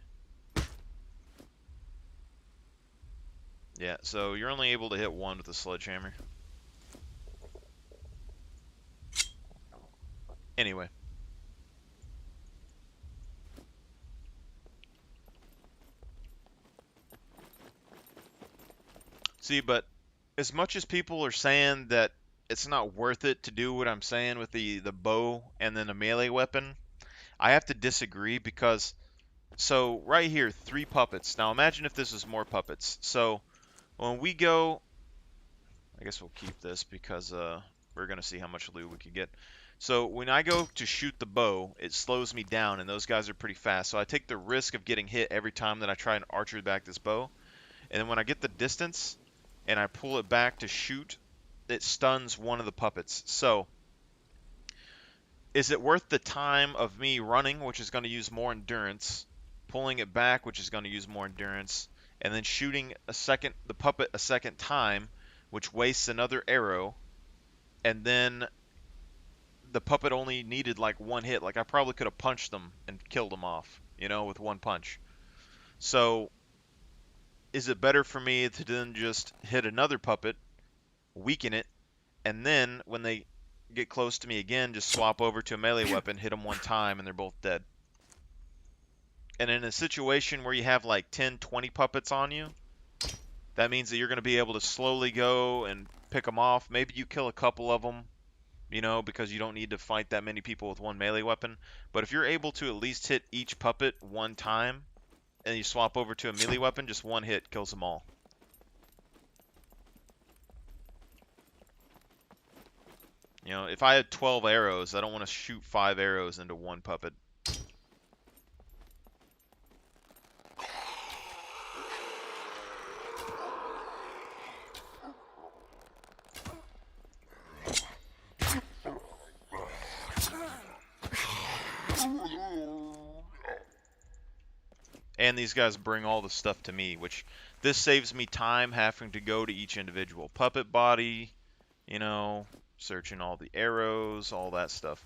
Yeah, so you're only able to hit 1 with the sledgehammer. Anyway. See, but as much as people are saying that it's not worth it to do what I'm saying with the bow and then a melee weapon, I have to disagree because, so right here, 3 puppets. Now imagine if this was more puppets. So when we go, I guess we'll keep this because we're going to see how much loot we can get. So when I go to shoot the bow, it slows me down, and those guys are pretty fast. So I take the risk of getting hit every time that I try and archer back this bow. And then when I get the distance and I pull it back to shoot, it stuns one of the puppets. So is it worth the time of me running, which is going to use more endurance, pulling it back, which is going to use more endurance, and then shooting the puppet a second time, which wastes another arrow, and then the puppet only needed like 1 hit. Like I probably could have punched them and killed them off, with 1 punch. So is it better for me to then just hit another puppet, weaken it, and then when they get close to me again, just swap over to a melee weapon, hit them 1 time, and they're both dead? And in a situation where you have like 10, 20 puppets on you, that means that you're going to be able to slowly go and pick them off. Maybe you kill a couple of them, because you don't need to fight that many people with 1 melee weapon. But if you're able to at least hit each puppet 1 time, and you swap over to a melee weapon, just 1 hit kills them all. If I had 12 arrows, I don't want to shoot 5 arrows into 1 puppet. And these guys bring all the stuff to me, which this saves me time having to go to each individual puppet body, searching all the arrows, all that stuff.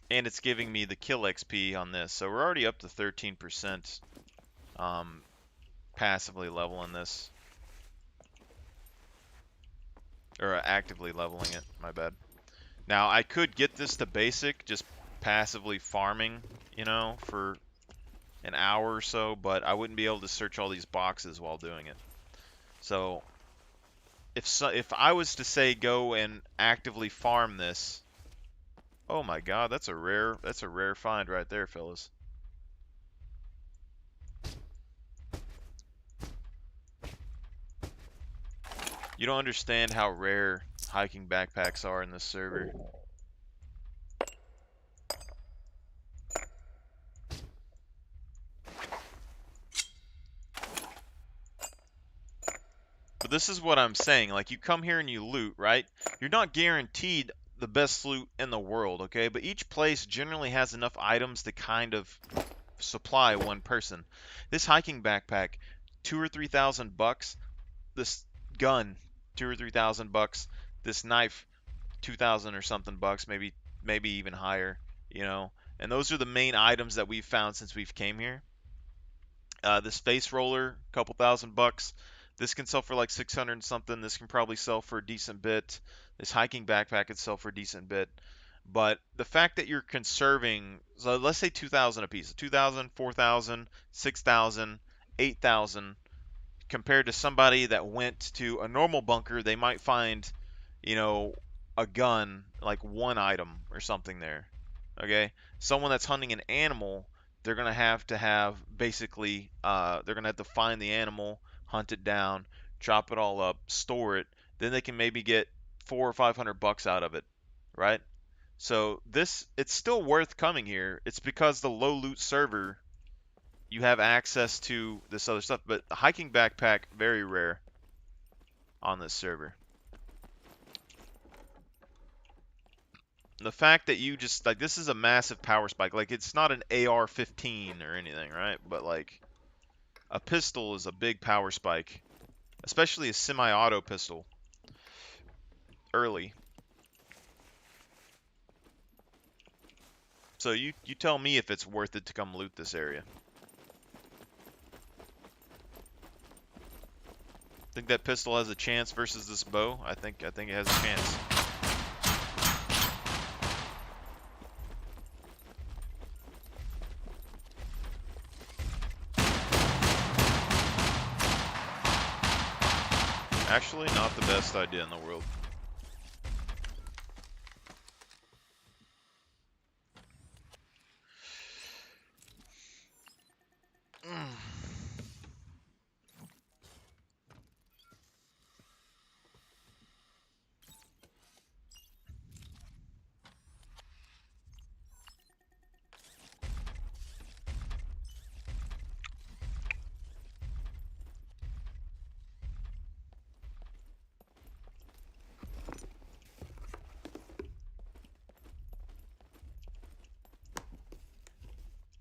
And it's giving me the kill XP on this, so we're already up to 13% passively leveling this. Or actively leveling it, my bad. Now, I could get this to basic, just passively farming, for an hour or so, but I wouldn't be able to search all these boxes while doing it. So, if I was to say go and actively farm this, oh my god, that's a rare find right there, fellas. You don't understand how rare hiking backpacks are in this server. But this is what I'm saying. Like, you come here and you loot, right? You're not guaranteed the best loot in the world, okay? But each place generally has enough items to kind of supply 1 person. This hiking backpack, 2,000 or 3,000 bucks. This gun, 2,000 or 3,000 bucks. This knife, 2,000 or something bucks, maybe even higher, And those are the main items that we've found since we've came here. This face roller, couple thousand bucks. This can sell for like 600 and something. This can probably sell for a decent bit. This hiking backpack could sell for a decent bit. But the fact that you're conserving, so let's say 2,000 apiece, 2,000, 4,000, 6,000, 8,000, compared to somebody that went to a normal bunker, they might find, you know, a gun, like one item or something there. Okay? Someone that's hunting an animal, they're going to have basically, they're going to have to find the animal, hunt it down, chop it all up, store it. Then they can maybe get 400 or 500 bucks out of it, right? So it's still worth coming here. It's because the low loot server, you have access to this other stuff, but a hiking backpack, very rare on this server. The fact that you just, like, this is a massive power spike. Like, it's not an AR-15 or anything, right? But, like, a pistol is a big power spike, especially a semi-auto pistol early. So you tell me if it's worth it to come loot this area. Think that pistol has a chance versus this bow? I think it has a chance. Actually, not the best idea in the world.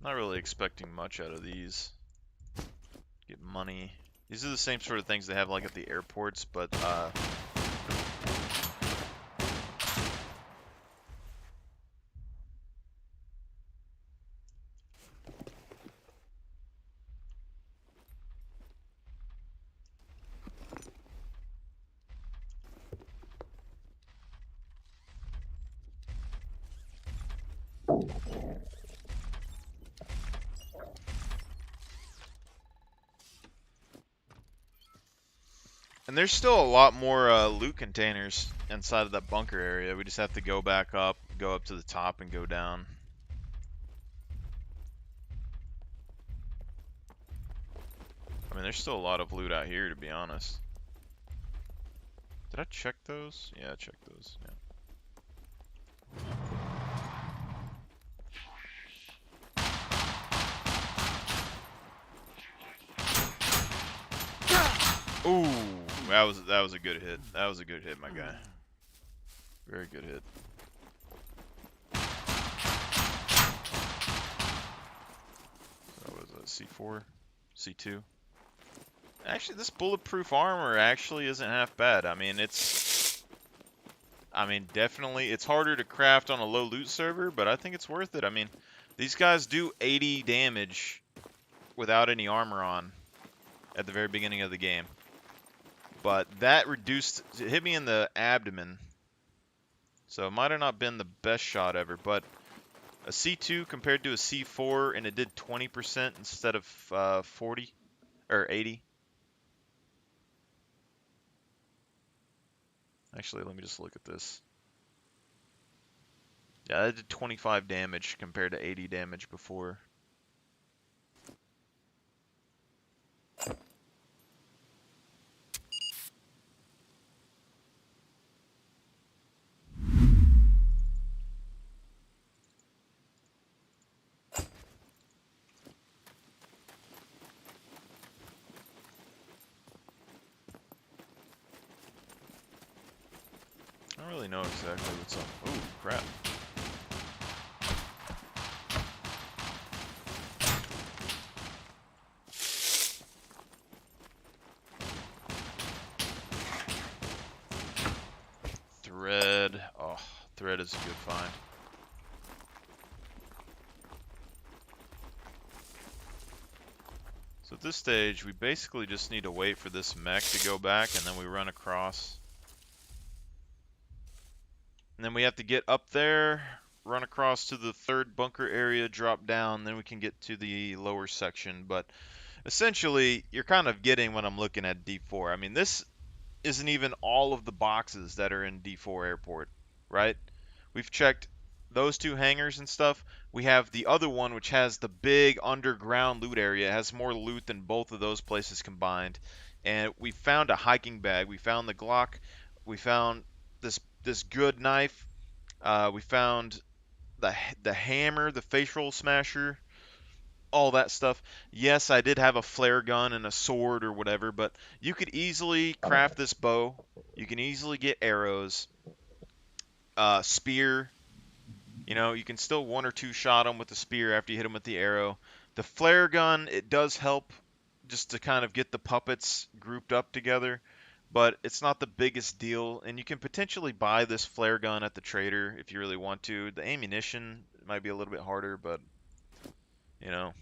Not really expecting much out of these. Get money. These are the same sort of things they have like at the airports, but and there's still a lot more loot containers inside of that bunker area. We just have to go back up, go up to the top, and go down. I mean, there's still a lot of loot out here, to be honest. Did I check those? Yeah, I checked those. Yeah. Ooh, that was a good hit. That was a good hit, my guy. Very good hit. That was a C4, C2. Actually, this bulletproof armor actually isn't half bad. I mean, definitely, it's harder to craft on a low loot server, but I think it's worth it. I mean, these guys do 80 damage without any armor on at the very beginning of the game. But that reduced, it hit me in the abdomen. So it might have not been the best shot ever, but a C2 compared to a C4, and it did 20% instead of 40 or 80. Actually, let me just look at this. Yeah, that did 25 damage compared to 80 damage before. I don't really know exactly what's up. Oh, crap. Thread. Oh, thread is a good find. So at this stage, we basically just need to wait for this mech to go back, and then we run across. And then we have to get up there, run across to the third bunker area, drop down, then we can get to the lower section. But essentially, you're kind of getting what I'm looking at D4. I mean, this isn't even all of the boxes that are in D4 airport, right? We've checked those two hangars and stuff. We have the other one, which has the big underground loot area. It has more loot than both of those places combined. And we found a hiking bag. We found the Glock. We found this good knife. We found the hammer, the facial smasher, all that stuff. Yes, I did have a flare gun and a sword or whatever, but you could easily craft this bow. You can easily get arrows, spear. You know, you can still one or two shot them with the spear after you hit them with the arrow. The flare gun, it does help just to kind of get the puppets grouped up together, but it's not the biggest deal. And you can potentially buy this flare gun at the trader if you really want to. The ammunition might be a little bit harder, but you know,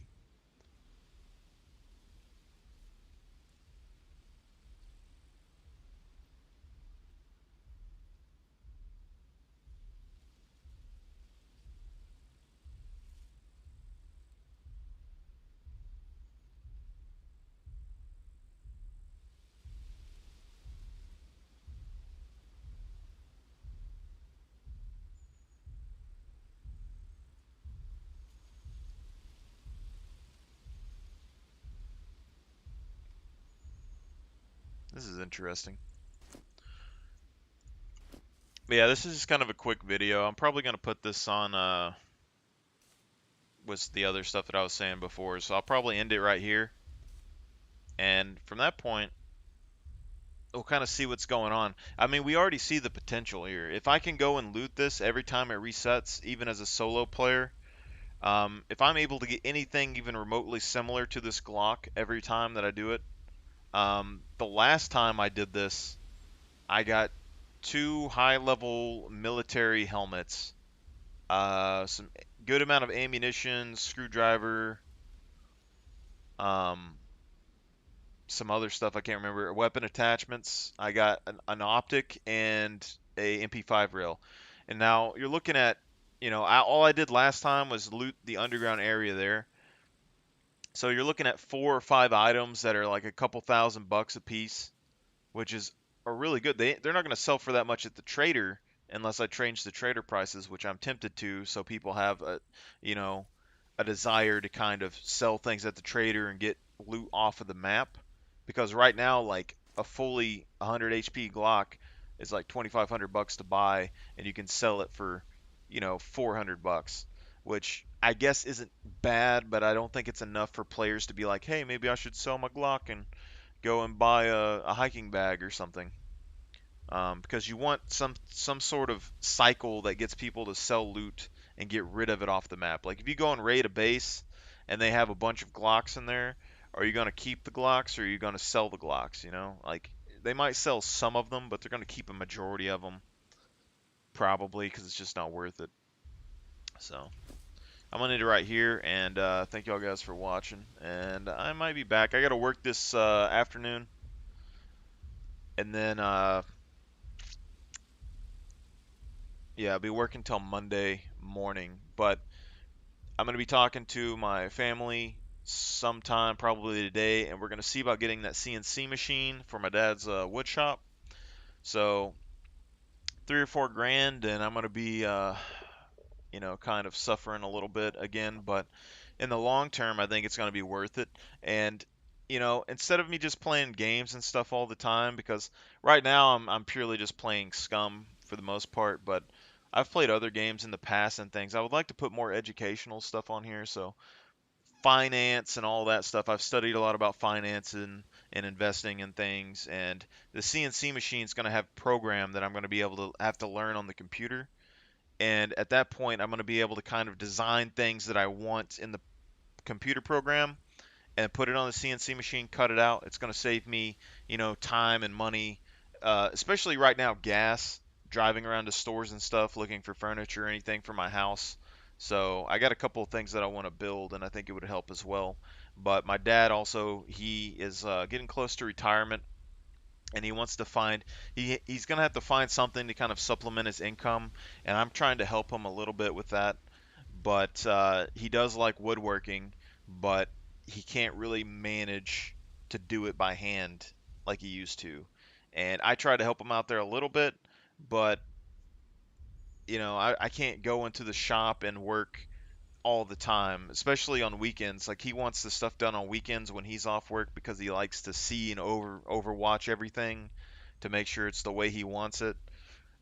this is interesting. But yeah, this is just kind of a quick video. I'm probably gonna put this on with the other stuff that I was saying before, so I'll probably end it right here. And from that point, we'll kind of see what's going on. I mean, we already see the potential here. If I can go and loot this every time it resets, even as a solo player, if I'm able to get anything even remotely similar to this Glock every time that I do it, the last time I did this, I got two high-level military helmets, some good amount of ammunition, screwdriver, um, some other stuff I can't remember. Weapon attachments. I got an optic and a MP5 rail. And now you're looking at, all I did last time was loot the underground area there. So you're looking at 4 or 5 items that are like a couple $1,000 a piece, which is are really good. They're not going to sell for that much at the trader unless I change the trader prices, which I'm tempted to, so people have you know, a desire to kind of sell things at the trader and get loot off of the map. Because right now, like a fully 100 HP Glock is like 2,500 bucks to buy, and you can sell it for, 400 bucks, which I guess isn't bad, but I don't think it's enough for players to be like, hey, maybe I should sell my Glock and go and buy a hiking bag or something. Because you want some sort of cycle that gets people to sell loot and get rid of it off the map. Like if you go and raid a base and they have a bunch of Glocks in there, are you going to keep the Glocks or are you going to sell the Glocks? You know, like they might sell some of them, but they're going to keep a majority of them probably because it's just not worth it. So I'm gonna end it right here, and thank y'all guys for watching. And I might be back. I got to work this afternoon, and then yeah, I'll be working till Monday morning, but I'm going to be talking to my family sometime, probably today, and we're going to see about getting that CNC machine for my dad's wood shop. So 3 or 4 grand, and I'm going to be, kind of suffering a little bit again, but in the long term, I think it's going to be worth it. And instead of me just playing games and stuff all the time, because right now I'm purely just playing Scum for the most part, but I've played other games in the past and things. I would like to put more educational stuff on here, so finance and all that stuff. I've studied a lot about finance and investing in things, and the CNC machine is going to have a program that I'm going to be able to have to learn on the computer. And at that point, I'm going to be able to kind of design things that I want in the computer program and put it on the CNC machine, cut it out. It's going to save me, time and money, especially right now, gas, driving around to stores and stuff, looking for furniture or anything for my house. So I got a couple of things that I want to build, and I think it would help as well. But my dad also, he is getting close to retirement, and he wants to find he's gonna have to find something to kind of supplement his income, and I'm trying to help him a little bit with that. But he does like woodworking, but he can't really manage to do it by hand like he used to. And I try to help him out there a little bit, but I can't go into the shop and work all the time, especially on weekends. Like he wants the stuff done on weekends when he's off work because he likes to see and overwatch everything to make sure it's the way he wants it.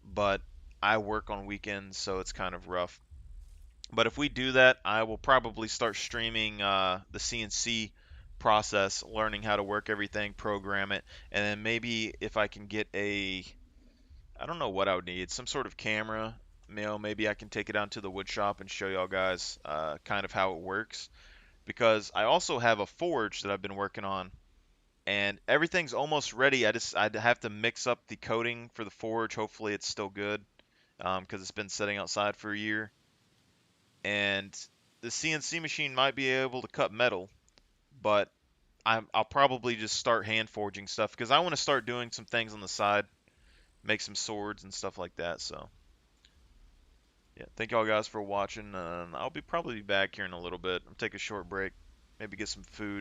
But I work on weekends, so it's kind of rough. But if we do that, I will probably start streaming the CNC process, learning how to work everything, program it, and then maybe if I can get I don't know what I would need, some sort of camera. Maybe I can take it down to the wood shop and show y'all guys kind of how it works. Because I also have a forge that I've been working on, and everything's almost ready. I'd have to mix up the coating for the forge. Hopefully, it's still good because it's been sitting outside for a year. And the CNC machine might be able to cut metal, but I'll probably just start hand forging stuff because I want to start doing some things on the side, make some swords and stuff like that. So yeah, thank y'all guys for watching. I'll be probably back here in a little bit. I'll take a short break, maybe get some food.